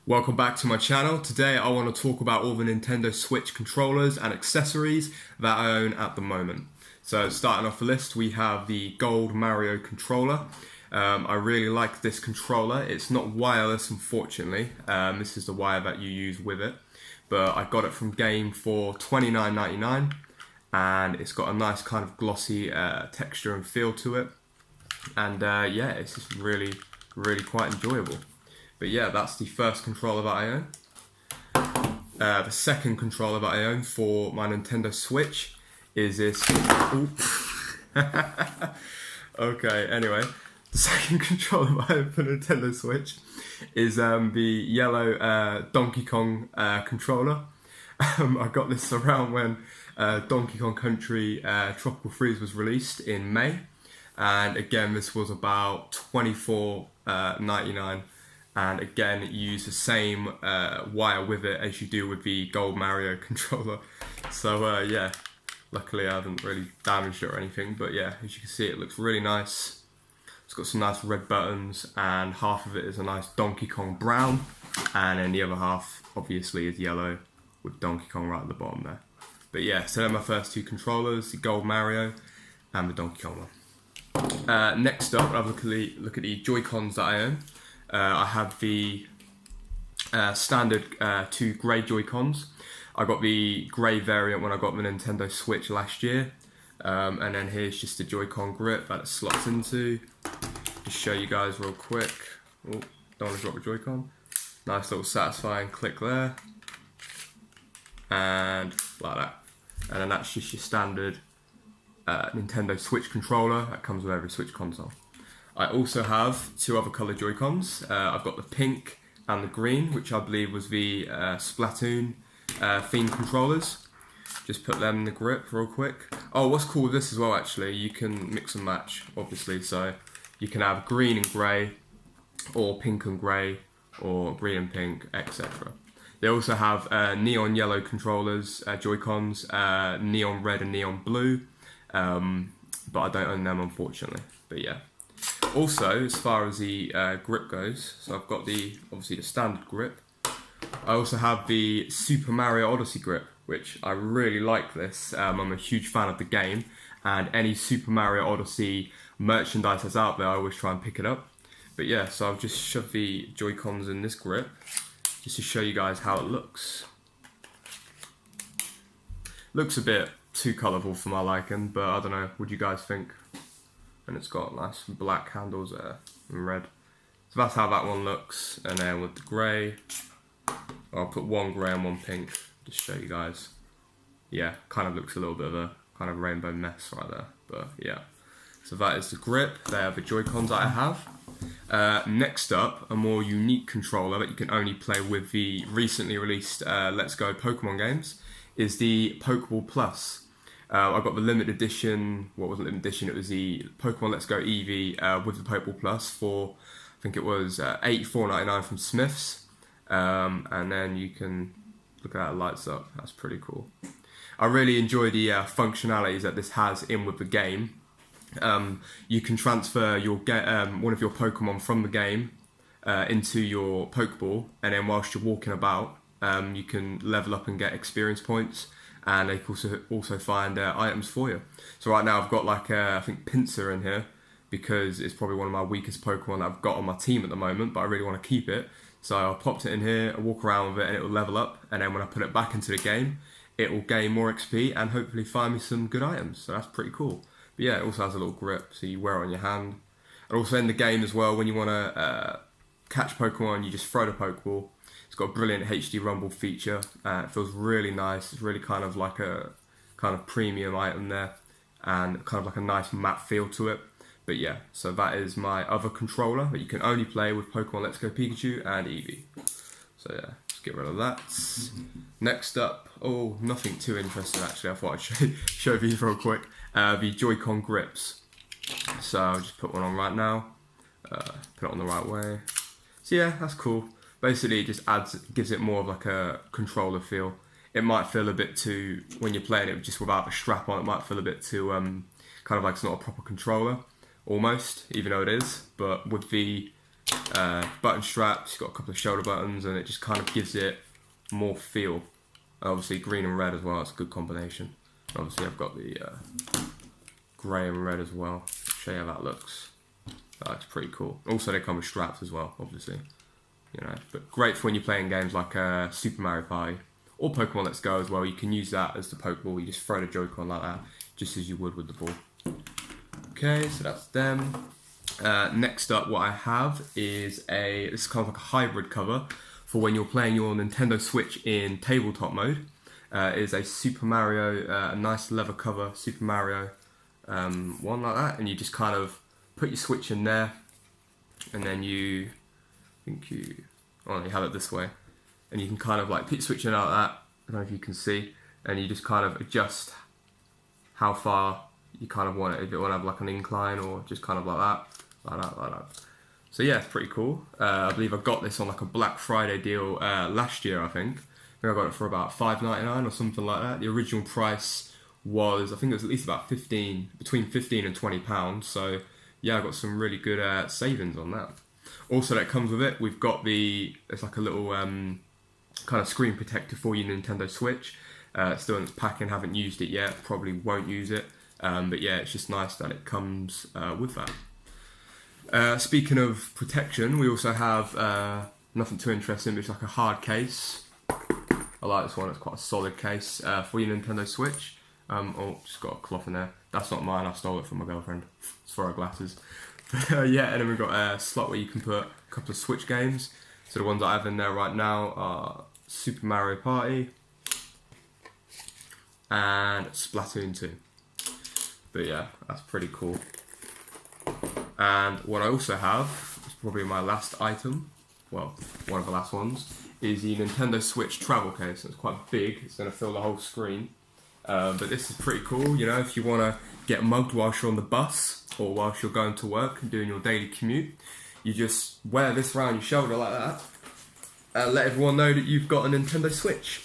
Welcome back to my channel. Today I want to talk about all the Nintendo Switch controllers and accessories that I own at the moment. So starting off the list, we have the gold Mario controller. I really like this controller. It's not wireless, unfortunately. This is the wire that you use with it. But I got it from Game for $29.99, and it's got a nice kind of glossy texture and feel to it. And yeah, it's just really quite enjoyable. But yeah, that's the first controller that I own. The second controller that I own for my Nintendo Switch is this. Okay, anyway, the second controller that I own for Nintendo Switch is the yellow Donkey Kong controller. I got this around when Donkey Kong Country Tropical Freeze was released in May. And again, this was about $24.99. And again, you use the same wire with it as you do with the gold Mario controller. So yeah, luckily I haven't really damaged it or anything. But yeah, as you can see, it looks really nice. It's got some nice red buttons, and half of it is a nice Donkey Kong brown. And then the other half, obviously, is yellow with Donkey Kong right at the bottom there. But yeah, so they're my first two controllers, the gold Mario and the Donkey Kong one. Next up, I'll look at the Joy-Cons that I own. I have the standard two grey Joy-Cons. I got the grey variant when I got the Nintendo Switch last year. And then here's just the Joy-Con grip that it slots into. Just show you guys real quick. Oh, don't want to drop the Joy-Con. Nice little satisfying click there. And like that. And then that's just your standard Nintendo Switch controller that comes with every Switch console. I also have two other colour Joy-Cons. I've got the pink and the green, which I believe was the Splatoon themed controllers. Just put them in the grip real quick. Oh, what's cool with this as well, actually, you can mix and match, obviously. So you can have green and grey, or pink and grey, or green and pink, etc. They also have neon yellow controllers, Joy-Cons, neon red and neon blue. But I don't own them, unfortunately. But yeah. Also, as far as the grip goes, so I've got obviously the standard grip. I also have the Super Mario Odyssey grip, which I really like this. I'm a huge fan of the game, and any Super Mario Odyssey merchandise that's out there, I always try and pick it up. But yeah, so I've just shoved the Joy-Cons in this grip, just to show you guys how it looks. Looks a bit too colourful for my liking, but I don't know, what do you guys think? And it's got nice black handles there and red. So that's how that one looks. And then with the grey, I'll put one grey and one pink, just show you guys. Yeah, kind of looks a little bit of a kind of rainbow mess right there, but yeah. So that is the grip. They are the Joy-Cons that I have. Next up, a more unique controller that you can only play with the recently released Let's Go Pokemon games, is the Polka Ball Plus. I got the limited edition, what was it, limited edition? It was the Pokemon Let's Go Eevee with the Polka Ball Plus for, I think it was $84.99 from Smith's. And then you can, look at that, it lights up, that's pretty cool. I really enjoy the functionalities that this has in with the game. You can transfer your one of your Pokemon from the game into your Pokeball, and then whilst you're walking about, you can level up and get experience points. And they can also find items for you. So right now I've got like I think Pinsir in here, because it's probably one of my weakest Pokemon that I've got on my team at the moment, but I really want to keep it. So I popped it in here, I walk around with it, and it will level up. And then when I put it back into the game, it will gain more XP and hopefully find me some good items. So that's pretty cool. But yeah, it also has a little grip, so you wear it on your hand. And also in the game as well, when you want to catch Pokemon, you just throw the Pokeball. It's got a brilliant HD rumble feature. It feels really nice. It's really kind of like a kind of premium item there, and kind of like a nice matte feel to it. But yeah, so that is my other controller that you can only play with Pokemon Let's Go Pikachu and Eevee. So yeah, let's get rid of that. Next up, oh, nothing too interesting actually. I thought I'd show these real quick. The Joy-Con grips. So I'll just put one on right now. Put it on the right way. So yeah, that's cool. Basically, it just gives it more of like a controller feel. It might feel a bit too, when you're playing it just without a strap on, it might feel a bit too, kind of like it's not a proper controller, almost, even though it is. But with the button straps, you've got a couple of shoulder buttons, and it just kind of gives it more feel. Obviously green and red as well, it's a good combination. Obviously I've got the grey and red as well. I'll show you how that looks. That looks pretty cool. Also they come with straps as well, obviously. You know, but great for when you're playing games like Super Mario Party or Pokemon Let's Go as well. You can use that as the Pokeball. You just throw the Joy-Con like that, just as you would with the ball. Okay, so that's them. Next up, what I have is this is kind of like a hybrid cover for when you're playing your Nintendo Switch in tabletop mode. It is a Super Mario, a nice leather cover Super Mario one like that, and you just kind of put your Switch in there, and then you have it this way, and you can kind of like put your Switch in like that. I don't know if you can see, and you just kind of adjust how far you kind of want it. If you want to have like an incline or just kind of like that. So yeah, it's pretty cool. I believe I got this on like a Black Friday deal last year, I think I got it for about $5.99 or something like that. The original price was, I think it was at least about between 15 and £20. So yeah, I got some really good savings on that. Also that comes with it, we've got it's like a little kind of screen protector for your Nintendo Switch. Still in its packing, haven't used it yet, probably won't use it. But yeah, it's just nice that it comes with that. Speaking of protection, we also have nothing too interesting, but it's like a hard case. I like this one, it's quite a solid case for your Nintendo Switch. Just got a cloth in there. That's not mine, I stole it from my girlfriend. It's for her glasses. Yeah, and then we've got a slot where you can put a couple of Switch games. So the ones I have in there right now are Super Mario Party and Splatoon 2. But yeah, that's pretty cool. And what I also have, is probably my last item, well, one of the last ones, is the Nintendo Switch travel case. It's quite big, it's going to fill the whole screen. But this is pretty cool, you know, if you want to get mugged whilst you're on the bus or whilst you're going to work and doing your daily commute, you just wear this around your shoulder like that and let everyone know that you've got a Nintendo Switch.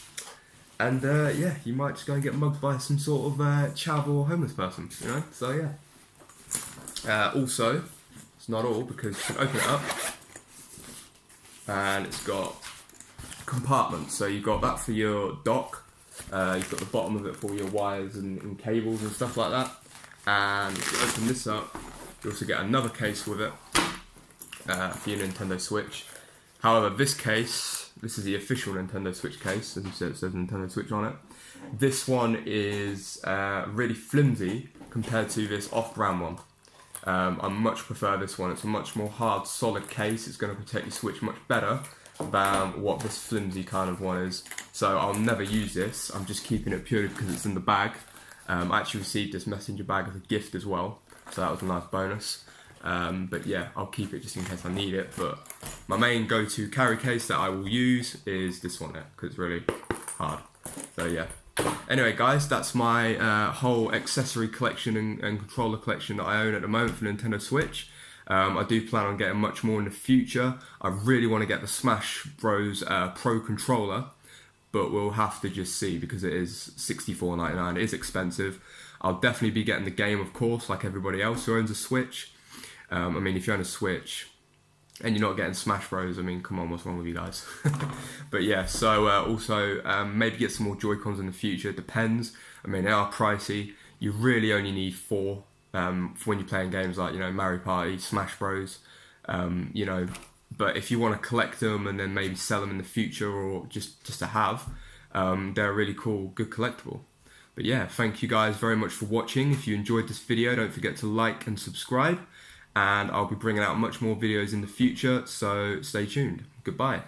And yeah, you might just go and get mugged by some sort of chav or homeless person, you know, so yeah. Also, it's not all, because you can open it up and it's got compartments. So you've got that for your dock. You've got the bottom of it for your wires and cables and stuff like that. And if you open this up, you also get another case with it for your Nintendo Switch. However, this case, this is the official Nintendo Switch case, as you said, it says Nintendo Switch on it. This one is really flimsy compared to this off-brand one. I much prefer this one. It's a much more hard, solid case. It's going to protect your Switch much better than what this flimsy kind of one is. So I'll never use this. I'm just keeping it purely because it's in the bag. I actually received this messenger bag as a gift as well, so that was a nice bonus. But yeah, I'll keep it just in case I need it. But my main go-to carry case that I will use is this one there, because it's really hard. So yeah. Anyway guys, that's my whole accessory collection and controller collection that I own at the moment for Nintendo Switch. I do plan on getting much more in the future. I really want to get the Smash Bros Pro controller, but we'll have to just see because it is $64.99. It is expensive. I'll definitely be getting the game, of course, like everybody else who owns a Switch. I mean, if you own a Switch and you're not getting Smash Bros, I mean, come on, what's wrong with you guys? But yeah, so also maybe get some more Joy-Cons in the future. It depends. I mean, they are pricey. You really only need 4 for when you're playing games like, you know, Mario Party, Smash Bros. You know, but if you want to collect them and then maybe sell them in the future or just to have, they're a really cool, good collectible. But yeah, thank you guys very much for watching. If you enjoyed this video, don't forget to like and subscribe. And I'll be bringing out much more videos in the future, so stay tuned. Goodbye.